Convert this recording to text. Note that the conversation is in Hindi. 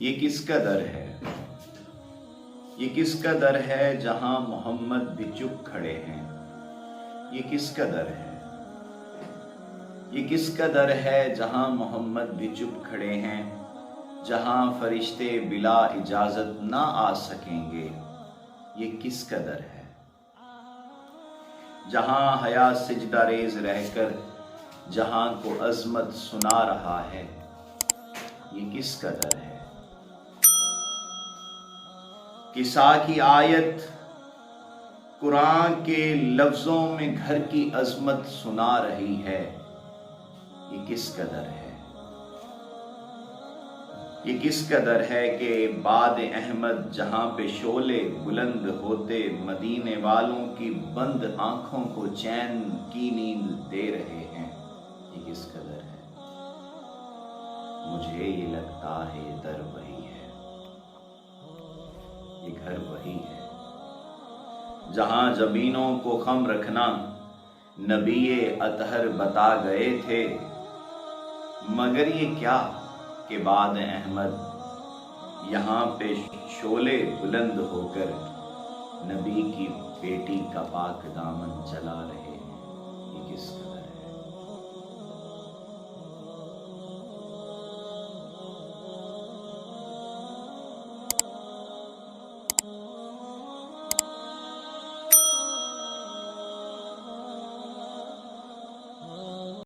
ये किसका दर है, ये किसका दर है जहां मोहम्मद भी चुप खड़े हैं। ये किसका दर है, ये किसका दर है जहां मोहम्मद भी चुप खड़े हैं। जहां फरिश्ते बिला इजाजत ना आ सकेंगे, ये किसका दर है। जहां हया सिजदा रेज रहकर जहां को अजमत सुना रहा है, ये किसका दर है। किसा की आयत कुरान के लफ्जों में घर की अजमत सुना रही है, ये किसका दर है। ये किसका दर है कि बाद अहमद जहां पे शोले बुलंद होते मदीने वालों की बंद आंखों को चैन की नींद दे रहे हैं। ये किसका दर है। मुझे ये लगता है ये दर वही है, ये घर वही है जहां जमीनों को खम रखना नबीए अतहर बता गए थे। मगर ये क्या के बाद अहमद यहाँ पे शोले बुलंद होकर नबी की बेटी का पाक दामन चला रहे हैं। ये किसका